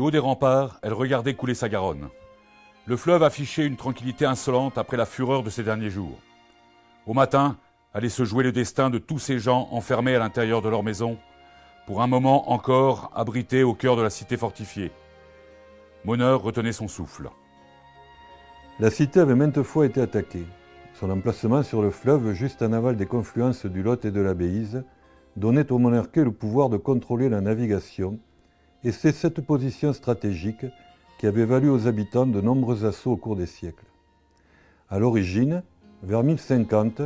haut des remparts, elle regardait couler sa Garonne. Le fleuve affichait une tranquillité insolente après la fureur de ces derniers jours. Au matin, allait se jouer le destin de tous ces gens enfermés à l'intérieur de leur maison, pour un moment encore abrités au cœur de la cité fortifiée. Moneur retenait son souffle. La cité avait maintes fois été attaquée. Son emplacement sur le fleuve, juste en aval des confluences du Lot et de la Béise, donnait au monarque le pouvoir de contrôler la navigation, et c'est cette position stratégique qui avait valu aux habitants de nombreux assauts au cours des siècles. À l'origine, vers 1050,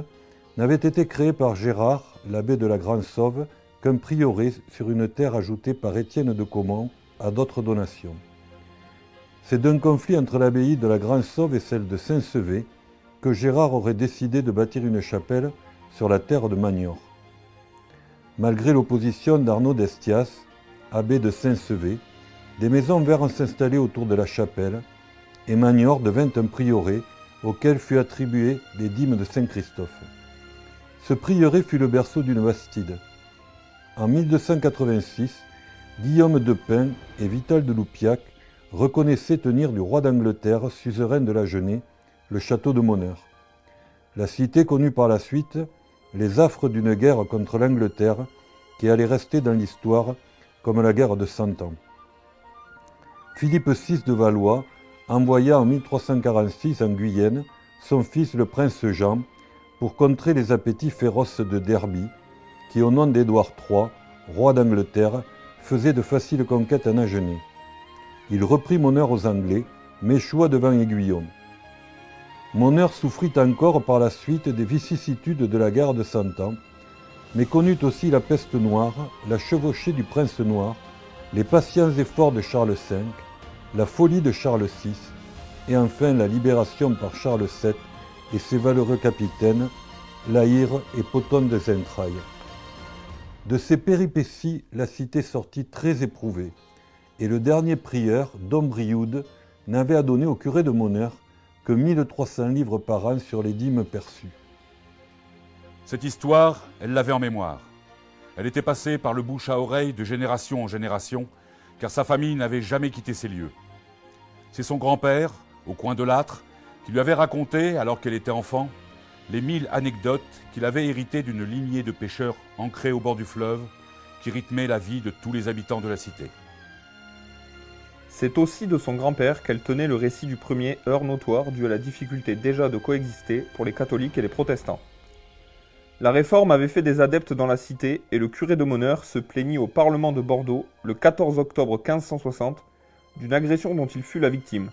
n'avait été créé par Gérard, l'abbé de la Grande-Sauve, qu'un prieuré sur une terre ajoutée par Étienne de Caumont à d'autres donations. C'est d'un conflit entre l'abbaye de la Grande-Sauve et celle de Saint-Sevé que Gérard aurait décidé de bâtir une chapelle sur la terre de Magnior. Malgré l'opposition d'Arnaud d'Estias, abbé de Saint-Sevé, des maisons vinrent s'installer autour de la chapelle et Magnior devint un prieuré auquel fut attribué les dîmes de Saint-Christophe. Ce prieuré fut le berceau d'une bastide. En 1286, Guillaume de Pin et Vital de Loupiac reconnaissaient tenir du roi d'Angleterre, suzerain de la Genée, le château de Moneur. La cité connut par la suite les affres d'une guerre contre l'Angleterre qui allait rester dans l'histoire comme la guerre de 100 ans. Philippe VI de Valois envoya en 1346 en Guyenne son fils le prince Jean pour contrer les appétits féroces de Derby qui, au nom d'Édouard III, roi d'Angleterre, faisait de faciles conquêtes en Agenais. Il reprit Moneur aux Anglais, mais échoua devant Aiguillon. Moneur souffrit encore par la suite des vicissitudes de la guerre de 100 ans, mais connut aussi la peste noire, la chevauchée du prince noir, les patients efforts de Charles V, la folie de Charles VI, et enfin la libération par Charles VII et ses valeureux capitaines, Laïre et Pothon des Entrailles. De ces péripéties, la cité sortit très éprouvée, et le dernier prieur, Dom Brioude, n'avait à donner au curé de Moneur que 1300 livres par an sur les dîmes perçues. Cette histoire, elle l'avait en mémoire. Elle était passée par le bouche à oreille de génération en génération, car sa famille n'avait jamais quitté ces lieux. C'est son grand-père, au coin de l'âtre, qui lui avait raconté, alors qu'elle était enfant, les 1000 anecdotes qu'il avait héritées d'une lignée de pêcheurs ancrés au bord du fleuve, qui rythmait la vie de tous les habitants de la cité. C'est aussi de son grand-père qu'elle tenait le récit du premier heurt notoire dû à la difficulté déjà de coexister pour les catholiques et les protestants. La Réforme avait fait des adeptes dans la cité et le curé de Moneur se plaignit au Parlement de Bordeaux le 14 octobre 1560 d'une agression dont il fut la victime.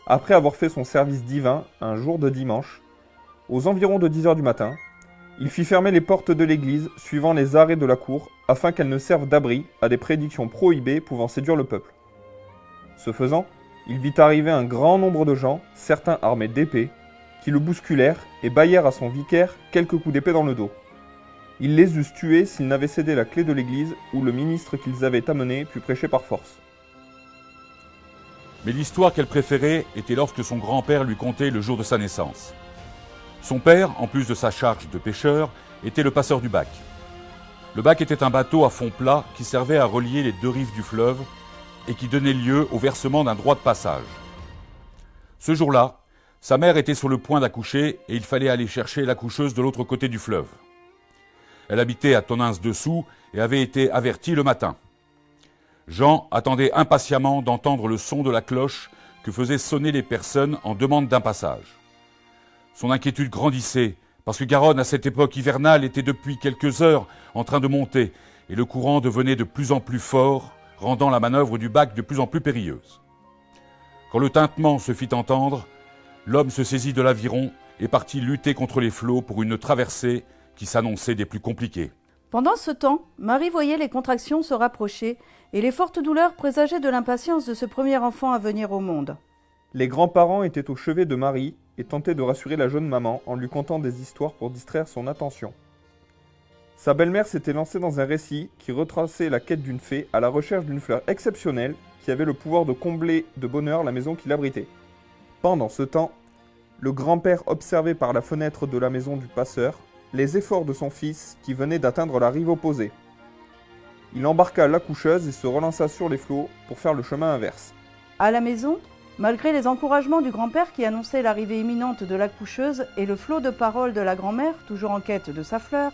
Après avoir fait son service divin un jour de dimanche, aux environs de 10 heures du matin, il fit fermer les portes de l'église suivant les arrêts de la cour afin qu'elles ne servent d'abri à des prédictions prohibées pouvant séduire le peuple. Ce faisant, il vit arriver un grand nombre de gens, certains armés d'épées, qui le bousculèrent et bâillèrent à son vicaire quelques coups d'épée dans le dos. Ils les eussent tués s'ils n'avaient cédé la clé de l'église où le ministre qu'ils avaient amené put prêcher par force. Mais l'histoire qu'elle préférait était lorsque son grand-père lui contait le jour de sa naissance. Son père, en plus de sa charge de pêcheur, était le passeur du bac. Le bac était un bateau à fond plat qui servait à relier les deux rives du fleuve et qui donnait lieu au versement d'un droit de passage. Ce jour-là, sa mère était sur le point d'accoucher et il fallait aller chercher l'accoucheuse de l'autre côté du fleuve. Elle habitait à Tonneins-Dessous et avait été avertie le matin. Jean attendait impatiemment d'entendre le son de la cloche que faisaient sonner les personnes en demande d'un passage. Son inquiétude grandissait, parce que Garonne, à cette époque hivernale, était depuis quelques heures en train de monter, et le courant devenait de plus en plus fort, rendant la manœuvre du bac de plus en plus périlleuse. Quand le tintement se fit entendre, l'homme se saisit de l'aviron et partit lutter contre les flots pour une traversée qui s'annonçait des plus compliquées. Pendant ce temps, Marie voyait les contractions se rapprocher et les fortes douleurs présageaient de l'impatience de ce premier enfant à venir au monde. Les grands-parents étaient au chevet de Marie et tentaient de rassurer la jeune maman en lui contant des histoires pour distraire son attention. Sa belle-mère s'était lancée dans un récit qui retraçait la quête d'une fée à la recherche d'une fleur exceptionnelle qui avait le pouvoir de combler de bonheur la maison qui l'abritait. Pendant ce temps, le grand-père observait par la fenêtre de la maison du passeur les efforts de son fils qui venait d'atteindre la rive opposée. Il embarqua l'accoucheuse et se relança sur les flots pour faire le chemin inverse. À la maison, malgré les encouragements du grand-père qui annonçait l'arrivée imminente de l'accoucheuse et le flot de paroles de la grand-mère, toujours en quête de sa fleur,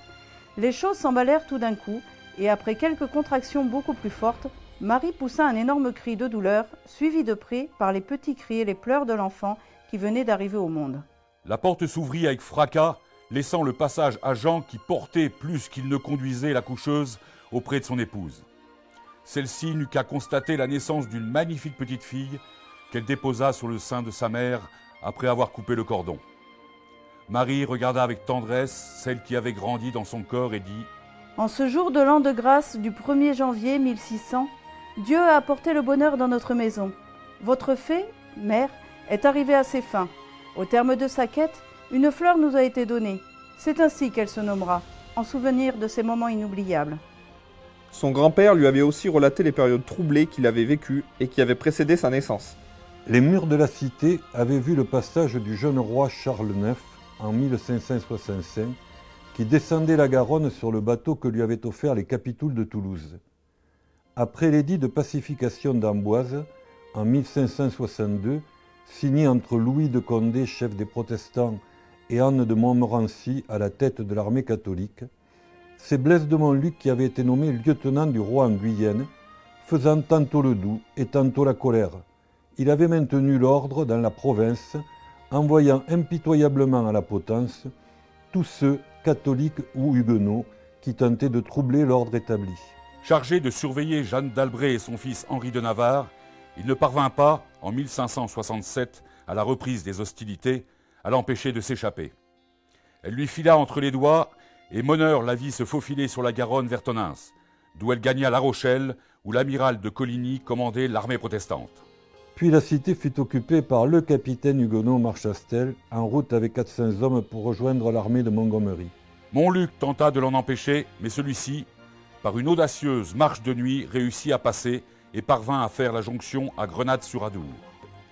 les choses s'emballèrent tout d'un coup, et après quelques contractions beaucoup plus fortes, Marie poussa un énorme cri de douleur, suivi de près par les petits cris et les pleurs de l'enfant qui venait d'arriver au monde. La porte s'ouvrit avec fracas, laissant le passage à Jean qui portait plus qu'il ne conduisait l'accoucheuse auprès de son épouse. Celle-ci n'eut qu'à constater la naissance d'une magnifique petite fille qu'elle déposa sur le sein de sa mère après avoir coupé le cordon. Marie regarda avec tendresse celle qui avait grandi dans son corps et dit « En ce jour de l'an de grâce du 1er janvier 1600, Dieu a apporté le bonheur dans notre maison. Votre fée, mère, est arrivée à ses fins. Au terme de sa quête, une fleur nous a été donnée. C'est ainsi qu'elle se nommera, en souvenir de ces moments inoubliables. » Son grand-père lui avait aussi relaté les périodes troublées qu'il avait vécues et qui avaient précédé sa naissance. Les murs de la cité avaient vu le passage du jeune roi Charles IX en 1565, qui descendait la Garonne sur le bateau que lui avaient offert les Capitouls de Toulouse. Après l'édit de pacification d'Amboise, en 1562, signé entre Louis de Condé, chef des protestants, et Anne de Montmorency à la tête de l'armée catholique, c'est Blaise de Montluc qui avait été nommé lieutenant du roi en Guyenne, faisant tantôt le doux et tantôt la colère. Il avait maintenu l'ordre dans la province, envoyant impitoyablement à la potence tous ceux, catholiques ou huguenots, qui tentaient de troubler l'ordre établi. Chargé de surveiller Jeanne d'Albret et son fils Henri de Navarre, il ne parvint pas, en 1567, à la reprise des hostilités, à l'empêcher de s'échapper. Elle lui fila entre les doigts et Moneur la vit se faufiler sur la Garonne vers Tonneins, d'où elle gagna La Rochelle, où l'amiral de Coligny commandait l'armée protestante. Puis la cité fut occupée par le capitaine huguenot Marchastel, en route avec 400 hommes pour rejoindre l'armée de Montgomery. Montluc tenta de l'en empêcher, mais celui-ci, par une audacieuse marche de nuit, réussit à passer et parvint à faire la jonction à Grenade-sur-Adour.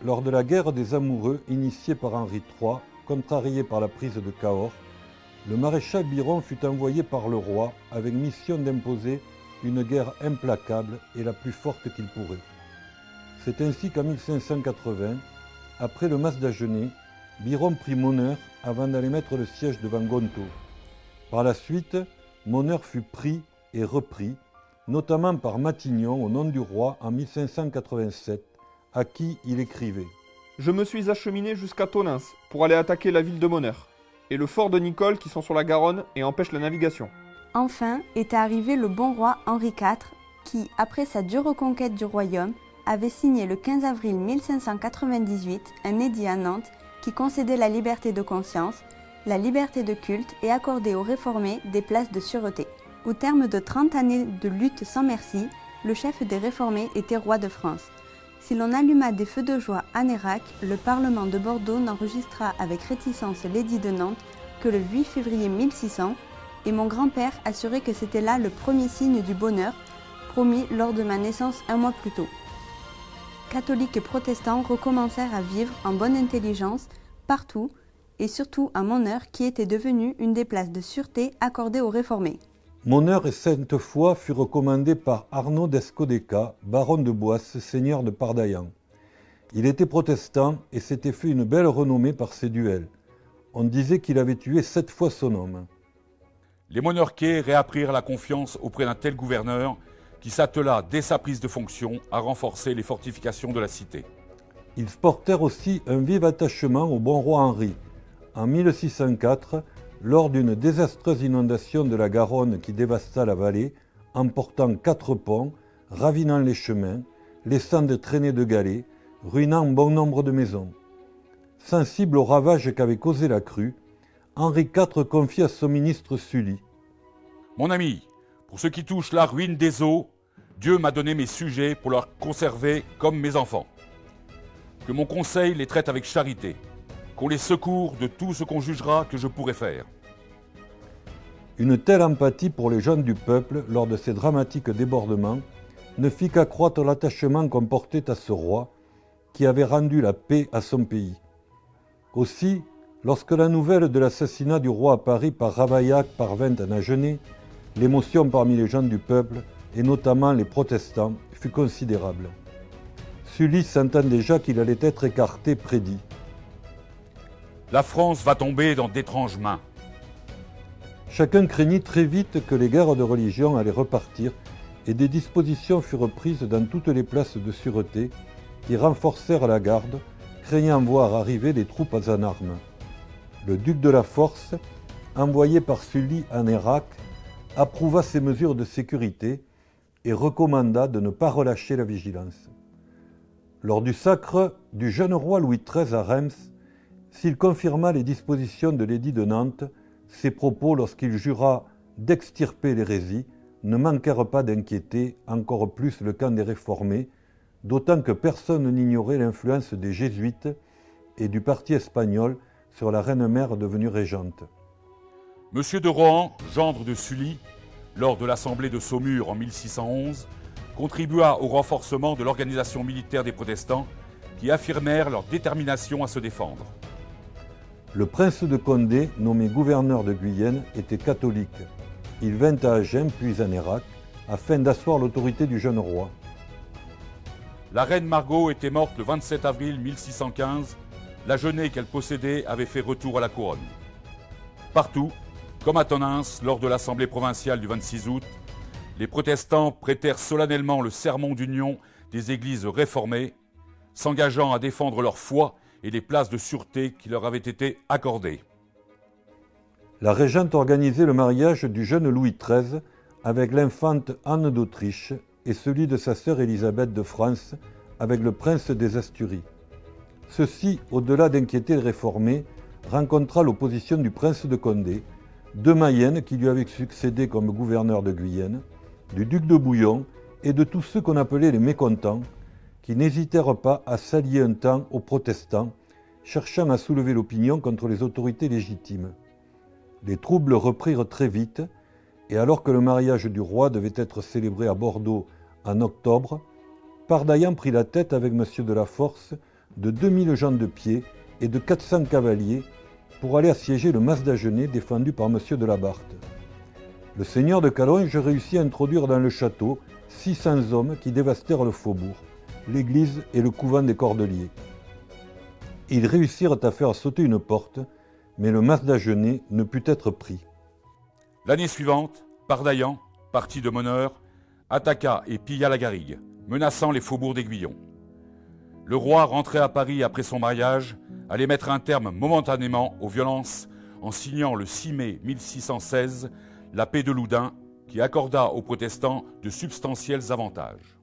Lors de la guerre des amoureux, initiée par Henri III, contrarié par la prise de Cahors, le maréchal Biron fut envoyé par le roi avec mission d'imposer une guerre implacable et la plus forte qu'il pourrait. C'est ainsi qu'en 1580, après le mas d'Agenais, Biron prit Moneur avant d'aller mettre le siège devant Gontaut. Par la suite, Moneur fut pris et repris, notamment par Matignon au nom du roi en 1587, à qui il écrivait « Je me suis acheminé jusqu'à Tonneins pour aller attaquer la ville de Moneur et le fort de Nicole qui sont sur la Garonne et empêchent la navigation. » Enfin était arrivé le bon roi Henri IV qui, après sa dure reconquête du royaume, avait signé le 15 avril 1598 un édit à Nantes qui concédait la liberté de conscience, la liberté de culte et accordait aux réformés des places de sûreté. Au terme de 30 années de lutte sans merci, le chef des réformés était roi de France. Si l'on alluma des feux de joie à Nérac, le Parlement de Bordeaux n'enregistra avec réticence l'édit de Nantes que le 8 février 1600, et mon grand-père assurait que c'était là le premier signe du bonheur, promis lors de ma naissance un mois plus tôt. Catholiques et protestants recommencèrent à vivre en bonne intelligence partout, et surtout à Moneur qui était devenue une des places de sûreté accordées aux réformés. Moneur et Sainte-Foy furent commandés par Arnaud d'Escodeca, baron de Boisse, seigneur de Pardaillan. Il était protestant et s'était fait une belle renommée par ses duels. On disait qu'il avait tué 7 fois son homme. Les Moneurquais réapprirent la confiance auprès d'un tel gouverneur qui s'attela dès sa prise de fonction à renforcer les fortifications de la cité. Ils portèrent aussi un vif attachement au bon roi Henri. En 1604, lors d'une désastreuse inondation de la Garonne qui dévasta la vallée, emportant 4 ponts, ravinant les chemins, laissant des traînées de galets, ruinant bon nombre de maisons. Sensible aux ravages qu'avait causé la crue, Henri IV confia à son ministre Sully. « Mon ami, pour ce qui touche la ruine des eaux, Dieu m'a donné mes sujets pour leur conserver comme mes enfants. Que mon conseil les traite avec charité, qu'on les secourt de tout ce qu'on jugera que je pourrais faire. » Une telle empathie pour les jeunes du peuple lors de ces dramatiques débordements ne fit qu'accroître l'attachement qu'on portait à ce roi qui avait rendu la paix à son pays. Aussi, lorsque la nouvelle de l'assassinat du roi à Paris par Ravaillac parvint à Agenais, l'émotion parmi les gens du peuple et notamment les protestants, fut considérable. Sully sentant déjà qu'il allait être écarté, prédit « La France va tomber dans d'étranges mains. » Chacun craignit très vite que les guerres de religion allaient repartir et des dispositions furent prises dans toutes les places de sûreté qui renforcèrent la garde, craignant voir arriver les troupes en armes. Le duc de la Force, envoyé par Sully en Irak, approuva ces mesures de sécurité et recommanda de ne pas relâcher la vigilance. Lors du sacre du jeune roi Louis XIII à Reims, s'il confirma les dispositions de l'édit de Nantes, ses propos lorsqu'il jura d'extirper l'hérésie ne manquèrent pas d'inquiéter encore plus le camp des réformés, d'autant que personne n'ignorait l'influence des jésuites et du parti espagnol sur la reine-mère devenue régente. Monsieur de Rohan, gendre de Sully, lors de l'Assemblée de Saumur en 1611, contribua au renforcement de l'organisation militaire des protestants qui affirmèrent leur détermination à se défendre. Le prince de Condé, nommé gouverneur de Guyenne, était catholique. Il vint à Agen puis en Irak afin d'asseoir l'autorité du jeune roi. La reine Margot était morte le 27 avril 1615. La jeunée qu'elle possédait avait fait retour à la couronne. Partout, comme à Tonneins, lors de l'Assemblée provinciale du 26 août, les protestants prêtèrent solennellement le serment d'union des églises réformées, s'engageant à défendre leur foi et les places de sûreté qui leur avaient été accordées. La régente organisait le mariage du jeune Louis XIII avec l'infante Anne d'Autriche et celui de sa sœur Élisabeth de France avec le prince des Asturies. Ceci, au-delà d'inquiéter les réformés, rencontra l'opposition du prince de Condé, de Mayenne qui lui avait succédé comme gouverneur de Guyenne, du duc de Bouillon et de tous ceux qu'on appelait les mécontents, qui n'hésitèrent pas à s'allier un temps aux protestants, cherchant à soulever l'opinion contre les autorités légitimes. Les troubles reprirent très vite, et alors que le mariage du roi devait être célébré à Bordeaux en octobre, Pardaillan prit la tête avec M. de la Force de 2000 gens de pied et de 400 cavaliers pour aller assiéger le mas d'Agenais défendu par M. de la Barthe. Le seigneur de Calonge réussit à introduire dans le château 600 hommes qui dévastèrent le faubourg, l'église et le couvent des Cordeliers. Ils réussirent à faire sauter une porte, mais le mas d'Agenais ne put être pris. L'année suivante, Pardaillan, parti de Moneur, attaqua et pilla la garrigue, menaçant les faubourgs d'Aiguillon. Le roi, rentré à Paris après son mariage, allait mettre un terme momentanément aux violences en signant le 6 mai 1616 la paix de Loudun qui accorda aux protestants de substantiels avantages.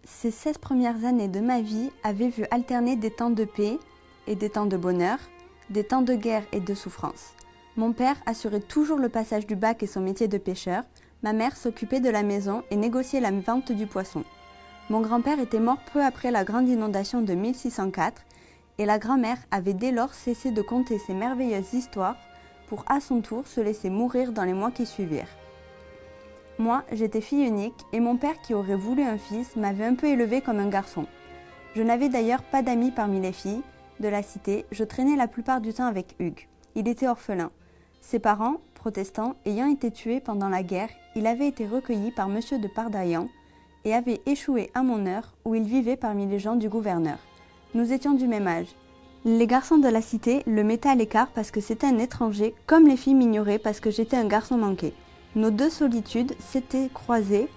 Ces 16 premières années de ma vie avaient vu alterner des temps de paix et des temps de bonheur, des temps de guerre et de souffrance. Mon père assurait toujours le passage du bac et son métier de pêcheur, ma mère s'occupait de la maison et négociait la vente du poisson. Mon grand-père était mort peu après la grande inondation de 1604 et la grand-mère avait dès lors cessé de conter ces merveilleuses histoires pour à son tour se laisser mourir dans les mois qui suivirent. Moi, j'étais fille unique et mon père qui aurait voulu un fils m'avait un peu élevée comme un garçon. Je n'avais d'ailleurs pas d'amis parmi les filles de la cité, je traînais la plupart du temps avec Hugues. Il était orphelin. Ses parents, protestants, ayant été tués pendant la guerre, il avait été recueilli par M. de Pardaillan et avait échoué à Moneur où il vivait parmi les gens du gouverneur. Nous étions du même âge. Les garçons de la cité le mettaient à l'écart parce que c'était un étranger, comme les filles m'ignoraient parce que j'étais un garçon manqué. Nos deux solitudes s'étaient croisées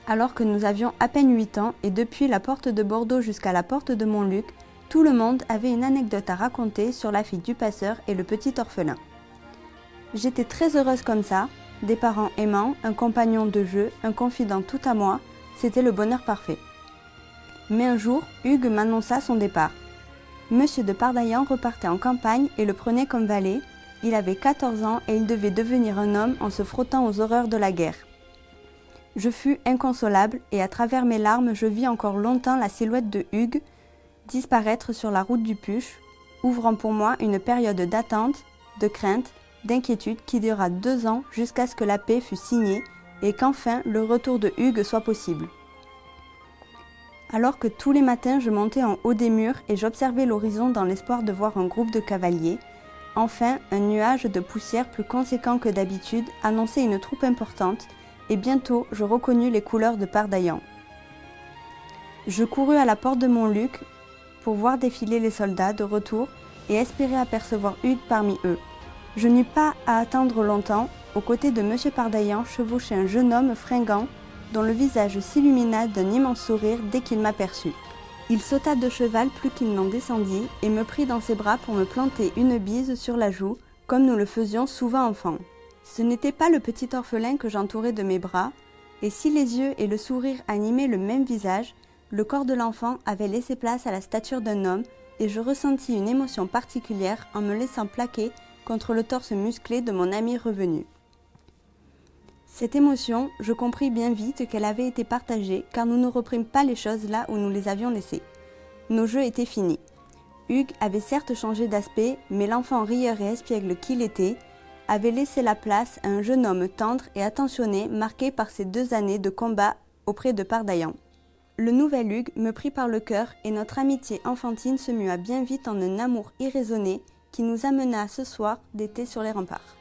alors que nous avions à peine 8 ans et depuis la porte de Bordeaux jusqu'à la porte de Montluc, tout le monde avait une anecdote à raconter sur la fille du passeur et le petit orphelin. J'étais très heureuse comme ça, des parents aimants, un compagnon de jeu, un confident tout à moi, c'était le bonheur parfait. Mais un jour, Hugues m'annonça son départ. Monsieur de Pardaillan repartait en campagne et le prenait comme valet. Il avait 14 ans et il devait devenir un homme en se frottant aux horreurs de la guerre. Je fus inconsolable et à travers mes larmes, je vis encore longtemps la silhouette de Hugues disparaître sur la route du Puch, ouvrant pour moi une période d'attente, de crainte, d'inquiétude qui dura 2 ans jusqu'à ce que la paix fût signée et qu'enfin le retour de Hugues soit possible. Alors que tous les matins je montais en haut des murs et j'observais l'horizon dans l'espoir de voir un groupe de cavaliers, enfin un nuage de poussière plus conséquent que d'habitude annonçait une troupe importante et bientôt je reconnus les couleurs de Pardaillan. Je courus à la porte de Montluc pour voir défiler les soldats de retour et espérer apercevoir Hugues parmi eux. Je n'eus pas à attendre longtemps. Aux côtés de M. Pardaillan chevauchait un jeune homme fringant dont le visage s'illumina d'un immense sourire dès qu'il m'aperçut. Il sauta de cheval plus qu'il n'en descendit et me prit dans ses bras pour me planter une bise sur la joue, comme nous le faisions souvent enfants. Ce n'était pas le petit orphelin que j'entourais de mes bras, et si les yeux et le sourire animaient le même visage, le corps de l'enfant avait laissé place à la stature d'un homme, et je ressentis une émotion particulière en me laissant plaquer contre le torse musclé de mon ami revenu. Cette émotion, je compris bien vite qu'elle avait été partagée, car nous ne reprîmes pas les choses là où nous les avions laissées. Nos jeux étaient finis. Hugues avait certes changé d'aspect, mais l'enfant rieur et espiègle qu'il était avait laissé la place à un jeune homme tendre et attentionné, marqué par ses 2 années de combat auprès de Pardaillan. Le nouvel Hugues me prit par le cœur et notre amitié enfantine se mua bien vite en un amour irraisonné qui nous amena ce soir d'été sur les remparts.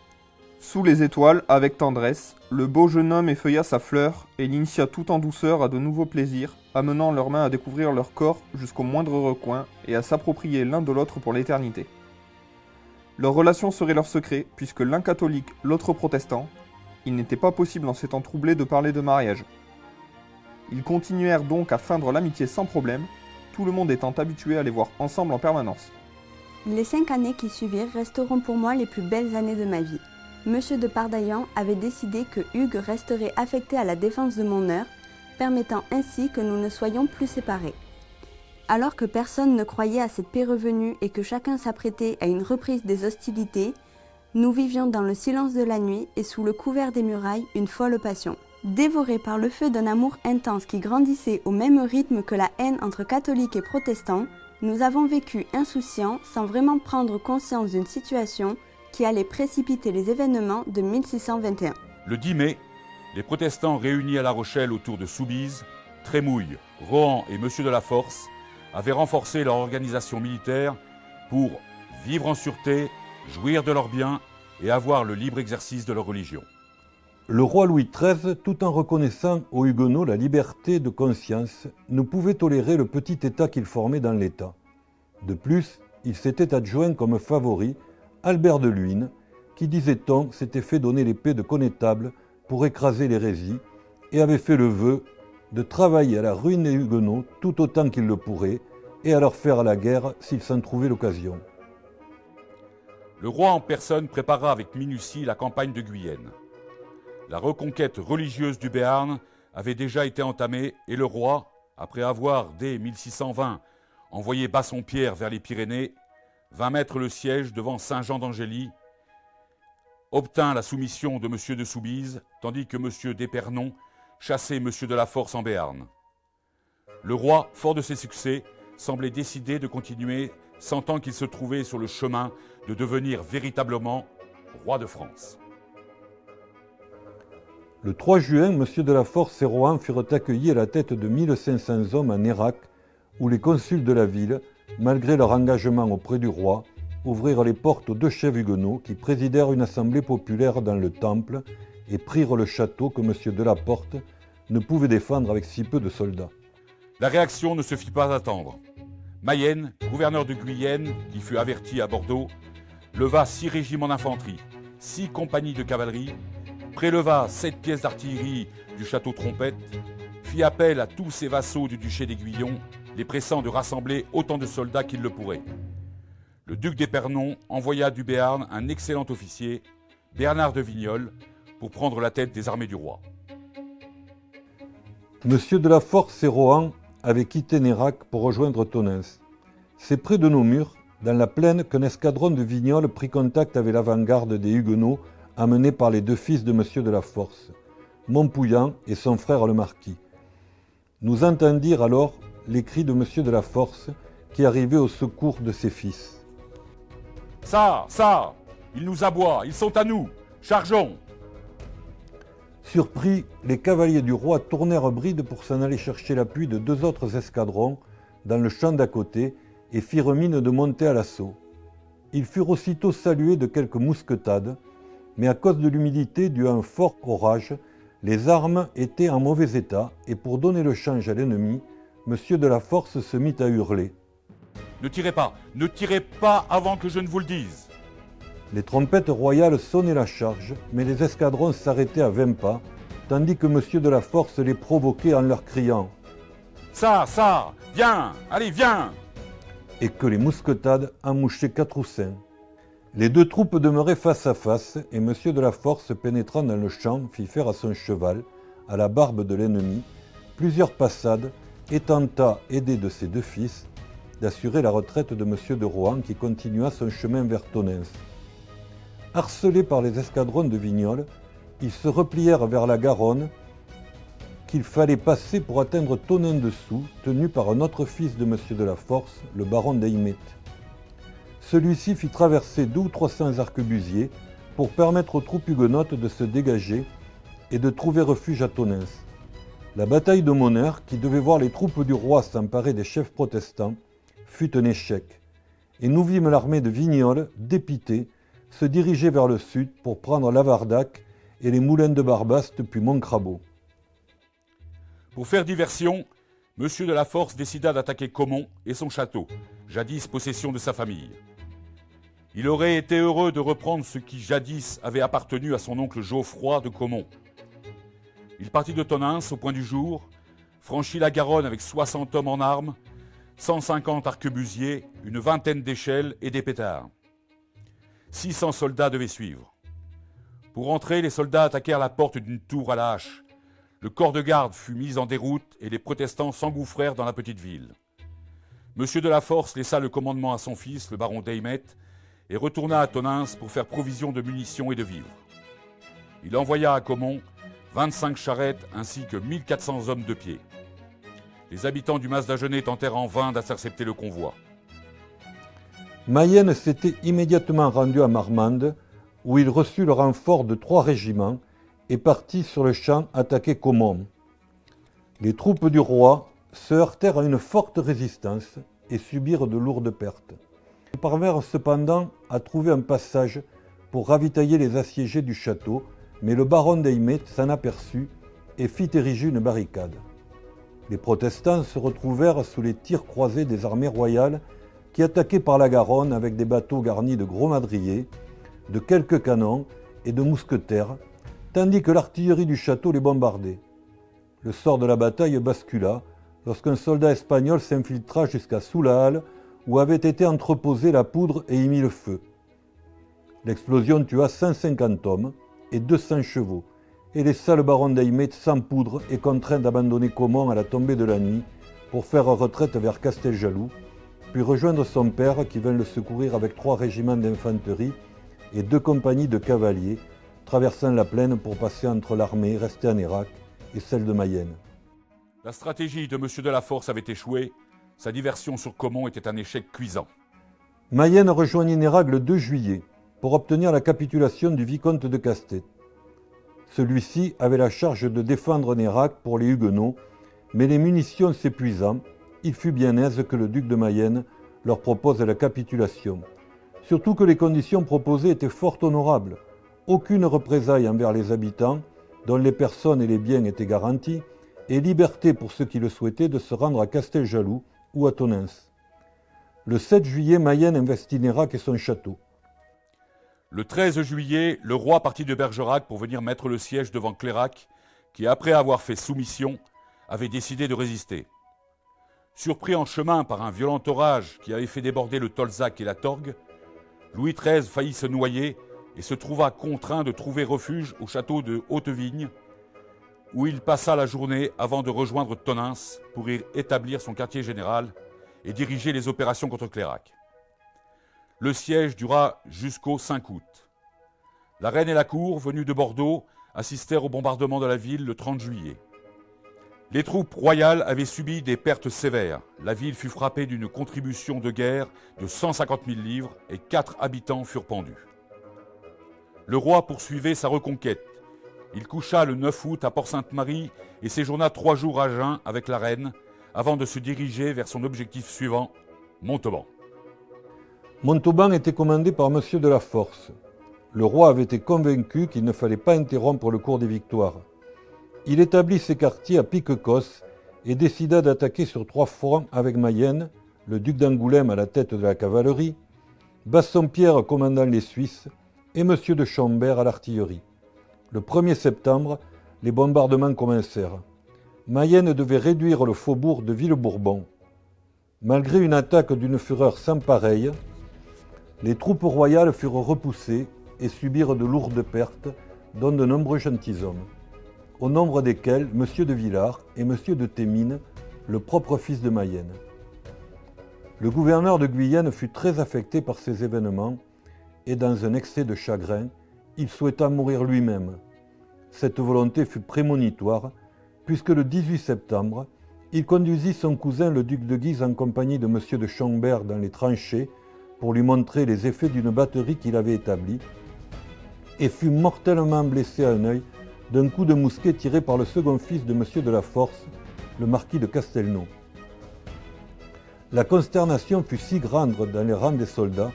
Sous les étoiles, avec tendresse, le beau jeune homme effeuilla sa fleur et l'initia tout en douceur à de nouveaux plaisirs, amenant leurs mains à découvrir leur corps jusqu'au moindre recoin et à s'approprier l'un de l'autre pour l'éternité. Leur relation serait leur secret, puisque l'un catholique, l'autre protestant, il n'était pas possible en ces temps troublés de parler de mariage. Ils continuèrent donc à feindre l'amitié sans problème, tout le monde étant habitué à les voir ensemble en permanence. Les 5 années qui suivirent resteront pour moi les plus belles années de ma vie. Monsieur de Pardaillan avait décidé que Hugues resterait affecté à la défense de mon heure, permettant ainsi que nous ne soyons plus séparés. Alors que personne ne croyait à cette paix revenue et que chacun s'apprêtait à une reprise des hostilités, nous vivions dans le silence de la nuit et sous le couvert des murailles une folle passion. Dévorés par le feu d'un amour intense qui grandissait au même rythme que la haine entre catholiques et protestants, nous avons vécu insouciants sans vraiment prendre conscience d'une situation qui allait précipiter les événements de 1621. Le 10 mai, les protestants réunis à La Rochelle autour de Soubise, Trémouille, Rohan et Monsieur de la Force avaient renforcé leur organisation militaire pour vivre en sûreté, jouir de leurs biens et avoir le libre exercice de leur religion. Le roi Louis XIII, tout en reconnaissant aux Huguenots la liberté de conscience, ne pouvait tolérer le petit État qu'il formait dans l'État. De plus, il s'était adjoint comme favori Albert de Luynes, qui, disait-on, s'était fait donner l'épée de connétable pour écraser l'hérésie et avait fait le vœu de travailler à la ruine des Huguenots tout autant qu'il le pourrait et à leur faire la guerre s'il s'en trouvait l'occasion. Le roi en personne prépara avec minutie la campagne de Guyenne. La reconquête religieuse du Béarn avait déjà été entamée et le roi, après avoir, dès 1620, envoyé Bassompierre vers les Pyrénées, vint mettre le siège devant Saint-Jean d'Angély, obtint la soumission de M. de Soubise, tandis que M. d'Épernon chassait M. de la Force en Béarn. Le roi, fort de ses succès, semblait décidé de continuer, sentant qu'il se trouvait sur le chemin de devenir véritablement roi de France. Le 3 juin, M. de la Force et Rohan furent accueillis à la tête de 1500 hommes à Nérac, où les consuls de la ville, malgré leur engagement auprès du roi, ouvrirent les portes aux 2 chefs huguenots qui présidèrent une assemblée populaire dans le temple et prirent le château que M. de la Porte ne pouvait défendre avec si peu de soldats. La réaction ne se fit pas attendre. Mayenne, gouverneur de Guyenne, qui fut averti à Bordeaux, leva 6 régiments d'infanterie, 6 compagnies de cavalerie, préleva 7 pièces d'artillerie du château Trompette, fit appel à tous ses vassaux du duché d'Aiguillon, les pressant de rassembler autant de soldats qu'ils le pourraient. Le duc d'Épernon envoya du Béarn un excellent officier, Bernard de Vignolles, pour prendre la tête des armées du roi. M. de la Force et Rohan avaient quitté Nérac pour rejoindre Tonneins. C'est près de nos murs, dans la plaine, qu'un escadron de Vignoles prit contact avec l'avant-garde des Huguenots amenés par les 2 fils de M. de la Force, Montpouillan et son frère le marquis. Nous entendirent alors les cris de M. de la Force qui arrivait au secours de ses fils. « Ça, ils nous aboient, ils sont à nous, chargeons !» Surpris, les cavaliers du roi tournèrent bride pour s'en aller chercher l'appui de 2 autres escadrons dans le champ d'à côté et firent mine de monter à l'assaut. Ils furent aussitôt salués de quelques mousquetades, mais à cause de l'humidité due à un fort orage, Les armes étaient en mauvais état et pour donner le change à l'ennemi, M. de la Force se mit à hurler. Ne tirez pas avant que je ne vous le dise. Les trompettes royales sonnaient la charge, mais les escadrons s'arrêtaient à 20 pas, tandis que M. de la Force les provoquait en leur criant « Ça, viens, allez, viens !» et que les mousquetades en mouchaient 4 ou 5. Les deux troupes demeuraient face à face, et M. de la Force, pénétrant dans le champ, fit faire à son cheval, à la barbe de l'ennemi, plusieurs passades, et tenta, aidé de ses 2 fils, d'assurer la retraite de M. de Rohan, qui continua son chemin vers Tonneins. Harcelés par les escadrons de Vignoles, ils se replièrent vers la Garonne, qu'il fallait passer pour atteindre Tonneins-dessous, tenu par un autre fils de M. de la Force, le baron d'Eymet. Celui-ci fit traverser 200 ou 300 arquebusiers pour permettre aux troupes huguenotes de se dégager et de trouver refuge à Tonneins. La bataille de Monheurt, qui devait voir les troupes du roi s'emparer des chefs protestants, fut un échec, et nous vîmes l'armée de Vignoles, dépitée, se diriger vers le sud pour prendre Lavardac et les moulins de Barbaste puis Montcrabeau. Pour faire diversion, M. de la Force décida d'attaquer Caumont et son château, jadis possession de sa famille. Il aurait été heureux de reprendre ce qui jadis avait appartenu à son oncle Geoffroy de Caumont. Il partit de Tonneins au point du jour, franchit la Garonne avec 60 hommes en armes, 150 arquebusiers, une vingtaine d'échelles et des pétards. 600 soldats devaient suivre. Pour entrer, les soldats attaquèrent la porte d'une tour à la hache. Le corps de garde fut mis en déroute et les protestants s'engouffrèrent dans la petite ville. M. de la Force laissa le commandement à son fils, le baron d'Eymet, et retourna à Tonneins pour faire provision de munitions et de vivres. Il envoya à Caumont 25 charrettes ainsi que 1400 hommes de pied. Les habitants du Mas d'Agenais tentèrent en vain d'intercepter le convoi. Mayenne s'était immédiatement rendu à Marmande, où il reçut le renfort de 3 régiments et partit sur le champ attaquer Caumont. Les troupes du roi se heurtèrent à une forte résistance et subirent de lourdes pertes. Ils parvinrent cependant à trouver un passage pour ravitailler les assiégés du château, mais le baron d'Eymet s'en aperçut et fit ériger une barricade. Les protestants se retrouvèrent sous les tirs croisés des armées royales qui attaquaient par la Garonne avec des bateaux garnis de gros madriers, de quelques canons et de mousquetaires, tandis que l'artillerie du château les bombardait. Le sort de la bataille bascula lorsqu'un soldat espagnol s'infiltra jusqu'à sous la halle où avait été entreposée la poudre et y mit le feu. L'explosion tua 150 hommes et 200 chevaux et laissa le baron d'Eymet sans poudre et contraint d'abandonner Caumont à la tombée de la nuit pour faire retraite vers Casteljaloux, puis rejoindre son père qui vint le secourir avec 3 régiments d'infanterie et 2 compagnies de cavaliers, traversant la plaine pour passer entre l'armée restée à Nérac et celle de Mayenne. La stratégie de M. de la Force avait échoué, sa diversion sur Caumont était un échec cuisant. Mayenne rejoignit Nérac le 2 juillet pour obtenir la capitulation du vicomte de Castet. Celui-ci avait la charge de défendre Nérac pour les Huguenots, mais les munitions s'épuisant, il fut bien aise que le duc de Mayenne leur propose la capitulation. Surtout que les conditions proposées étaient fort honorables. Aucune représaille envers les habitants, dont les personnes et les biens étaient garantis, et liberté pour ceux qui le souhaitaient de se rendre à Casteljaloux ou à Tonneins. Le 7 juillet, Mayenne investit Nérac et son château. Le 13 juillet, le roi partit de Bergerac pour venir mettre le siège devant Clairac, qui, après avoir fait soumission, avait décidé de résister. Surpris en chemin par un violent orage qui avait fait déborder le Tolzac et la Torgue, Louis XIII faillit se noyer et se trouva contraint de trouver refuge au château de Haute-Vigne, où il passa la journée avant de rejoindre Tonneins pour y établir son quartier général et diriger les opérations contre Clairac. Le siège dura jusqu'au 5 août. La reine et la cour, venues de Bordeaux, assistèrent au bombardement de la ville le 30 juillet. Les troupes royales avaient subi des pertes sévères. La ville fut frappée d'une contribution de guerre de 150 000 livres et 4 habitants furent pendus. Le roi poursuivait sa reconquête. Il coucha le 9 août à Port-Sainte-Marie et séjourna 3 jours à Jeun avec la reine avant de se diriger vers son objectif suivant, Montauban. Montauban était commandé par M. de la Force. Le roi avait été convaincu qu'il ne fallait pas interrompre le cours des victoires. Il établit ses quartiers à Piquecos et décida d'attaquer sur 3 fronts avec Mayenne, le duc d'Angoulême à la tête de la cavalerie, Bassompierre commandant les Suisses et M. de Chambert à l'artillerie. Le 1er septembre, les bombardements commencèrent. Mayenne devait réduire le faubourg de Villebourbon. Malgré une attaque d'une fureur sans pareille, les troupes royales furent repoussées et subirent de lourdes pertes, dont de nombreux gentilshommes, au nombre desquels M. de Villars et M. de Thémines, le propre fils de Mayenne. Le gouverneur de Guyenne fut très affecté par ces événements et, dans un excès de chagrin, il souhaita mourir lui-même. Cette volonté fut prémonitoire, puisque le 18 septembre, il conduisit son cousin le duc de Guise en compagnie de M. de Chambert dans les tranchées pour lui montrer les effets d'une batterie qu'il avait établie, et fut mortellement blessé à un œil d'un coup de mousquet tiré par le second fils de M. de la Force, le marquis de Castelnau. La consternation fut si grande dans les rangs des soldats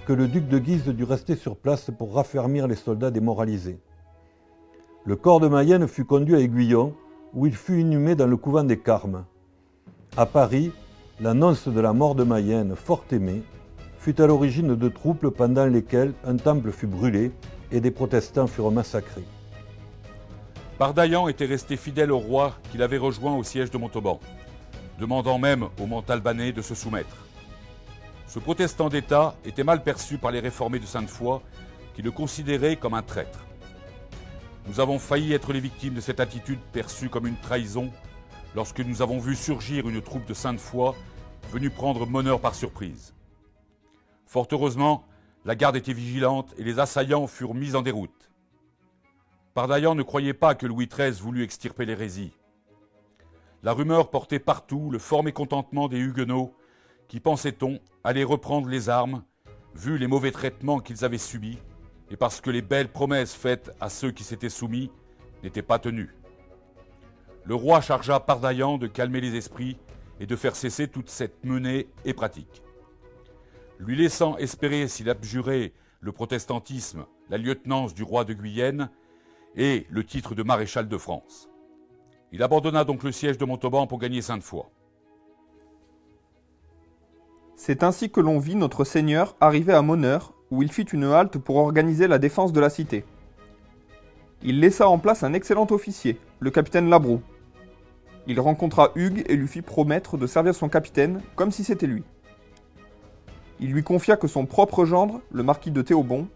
que le duc de Guise dut rester sur place pour raffermir les soldats démoralisés. Le corps de Mayenne fut conduit à Aiguillon, où il fut inhumé dans le couvent des Carmes. À Paris, l'annonce de la mort de Mayenne, fort aimée, fut à l'origine de troubles pendant lesquels un temple fut brûlé et des protestants furent massacrés. Pardaillan était resté fidèle au roi qu'il avait rejoint au siège de Montauban, demandant même aux Montalbanais de se soumettre. Ce protestant d'État était mal perçu par les réformés de Sainte-Foy, qui le considéraient comme un traître. Nous avons failli être les victimes de cette attitude perçue comme une trahison lorsque nous avons vu surgir une troupe de Sainte-Foy venue prendre Moneur par surprise. Fort heureusement, la garde était vigilante et les assaillants furent mis en déroute. Pardaillan ne croyait pas que Louis XIII voulût extirper l'hérésie. La rumeur portait partout le fort mécontentement des Huguenots qui, pensait-on, allaient reprendre les armes, vu les mauvais traitements qu'ils avaient subis, et parce que les belles promesses faites à ceux qui s'étaient soumis n'étaient pas tenues. Le roi chargea Pardaillan de calmer les esprits et de faire cesser toute cette menée et pratique. Lui laissant espérer, s'il abjurait le protestantisme, la lieutenance du roi de Guyenne et le titre de maréchal de France. Il abandonna donc le siège de Montauban pour gagner Sainte-Foy. C'est ainsi que l'on vit notre Seigneur arriver à Moneur, où il fit une halte pour organiser la défense de la cité. Il laissa en place un excellent officier, le capitaine Labroue. Il rencontra Hugues et lui fit promettre de servir son capitaine comme si c'était lui. Il lui confia que son propre gendre, le marquis de Théobon,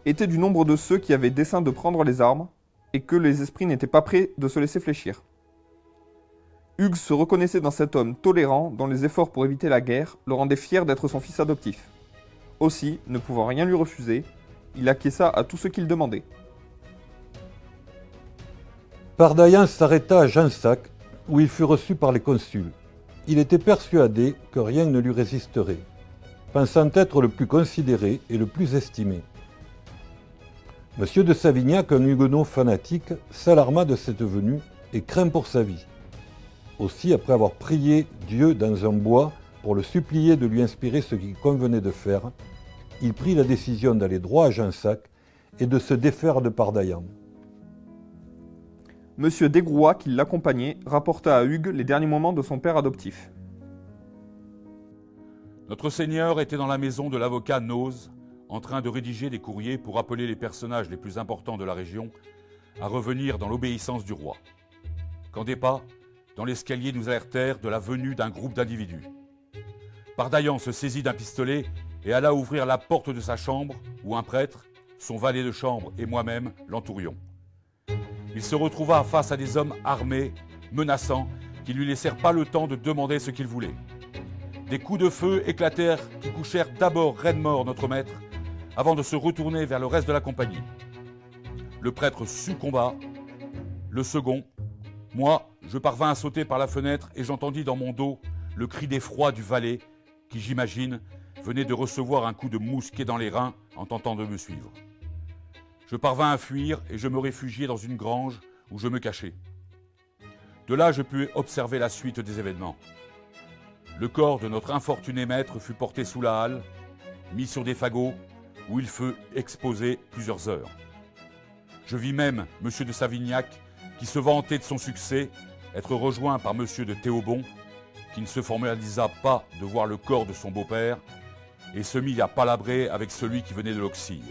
était du nombre de ceux qui avaient dessein de prendre les armes, et que les esprits n'étaient pas prêts de se laisser fléchir. Hugues se reconnaissait dans cet homme tolérant dont les efforts pour éviter la guerre le rendaient fier d'être son fils adoptif. Aussi, ne pouvant rien lui refuser, il acquiesça à tout ce qu'il demandait. Pardaillan s'arrêta à Jansac, où il fut reçu par les consuls. Il était persuadé que rien ne lui résisterait, pensant être le plus considéré et le plus estimé. M. de Savignac, un huguenot fanatique, s'alarma de cette venue et craint pour sa vie. Aussi, après avoir prié Dieu dans un bois pour le supplier de lui inspirer ce qu'il convenait de faire, il prit la décision d'aller droit à Jansac et de se défaire de Pardaillan. Monsieur Desgrouat, qui l'accompagnait, rapporta à Hugues les derniers moments de son père adoptif. Notre Seigneur était dans la maison de l'avocat Noz, en train de rédiger des courriers pour appeler les personnages les plus importants de la région à revenir dans l'obéissance du roi. Quand des pas, dans l'escalier, nous alertèrent de la venue d'un groupe d'individus. Pardaillan se saisit d'un pistolet et alla ouvrir la porte de sa chambre où un prêtre, son valet de chambre et moi-même l'entourions. Il se retrouva face à des hommes armés, menaçants, qui lui laissèrent pas le temps de demander ce qu'il voulait. Des coups de feu éclatèrent qui couchèrent d'abord raide mort notre maître, avant de se retourner vers le reste de la compagnie. Le prêtre succomba. Le second, moi, je parvins à sauter par la fenêtre et j'entendis dans mon dos le cri d'effroi du valet qui, j'imagine, venait de recevoir un coup de mousquet dans les reins en tentant de me suivre. Je parvins à fuir et je me réfugiai dans une grange où je me cachai. De là, je pus observer la suite des événements. Le corps de notre infortuné maître fut porté sous la halle, mis sur des fagots, où il fut exposé plusieurs heures. Je vis même M. de Savignac qui se vantait de son succès, être rejoint par M. de Théobon, qui ne se formalisa pas de voir le corps de son beau-père, et se mit à palabrer avec celui qui venait de l'Auxille.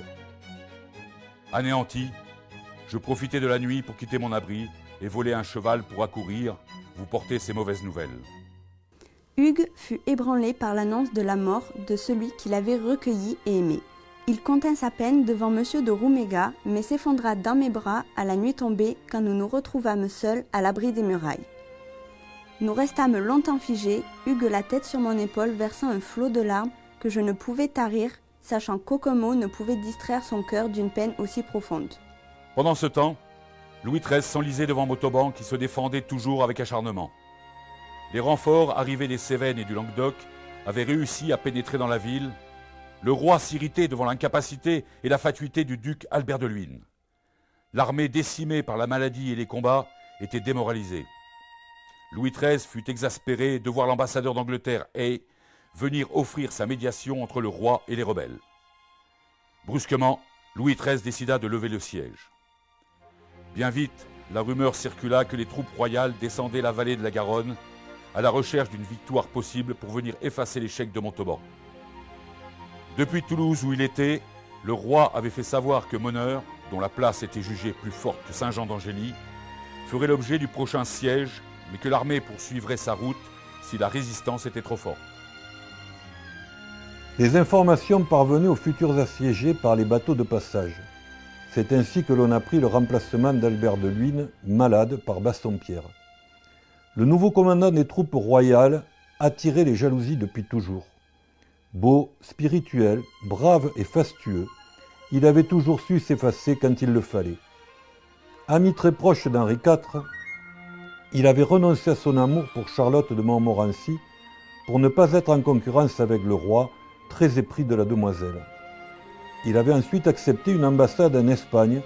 Anéanti, je profitai de la nuit pour quitter mon abri et voler un cheval pour accourir, vous porter ces mauvaises nouvelles. Hugues fut ébranlé par l'annonce de la mort de celui qu'il avait recueilli et aimé. Il contint sa peine devant monsieur de Roumega, mais s'effondra dans mes bras à la nuit tombée quand nous nous retrouvâmes seuls à l'abri des murailles. Nous restâmes longtemps figés, Hugues la tête sur mon épaule versant un flot de larmes que je ne pouvais tarir, sachant qu'aucun mot ne pouvait distraire son cœur d'une peine aussi profonde. Pendant ce temps, Louis XIII s'enlisait devant Montauban qui se défendait toujours avec acharnement. Les renforts arrivés des Cévennes et du Languedoc avaient réussi à pénétrer dans la ville. Le roi s'irritait devant l'incapacité et la fatuité du duc Albert de Luynes. L'armée décimée par la maladie et les combats était démoralisée. Louis XIII fut exaspéré de voir l'ambassadeur d'Angleterre Hay venir offrir sa médiation entre le roi et les rebelles. Brusquement, Louis XIII décida de lever le siège. Bien vite, la rumeur circula que les troupes royales descendaient la vallée de la Garonne à la recherche d'une victoire possible pour venir effacer l'échec de Montauban. Depuis Toulouse où il était, le roi avait fait savoir que Moneur, dont la place était jugée plus forte que Saint-Jean d'Angély, ferait l'objet du prochain siège, mais que l'armée poursuivrait sa route si la résistance était trop forte. Les informations parvenaient aux futurs assiégés par les bateaux de passage. C'est ainsi que l'on apprit le remplacement d'Albert de Luynes, malade, par Bassompierre. Le nouveau commandant des troupes royales attirait les jalousies depuis toujours. Beau, spirituel, brave et fastueux, il avait toujours su s'effacer quand il le fallait. Ami très proche d'Henri IV, il avait renoncé à son amour pour Charlotte de Montmorency pour ne pas être en concurrence avec le roi, très épris de la demoiselle. Il avait ensuite accepté une ambassade en Espagne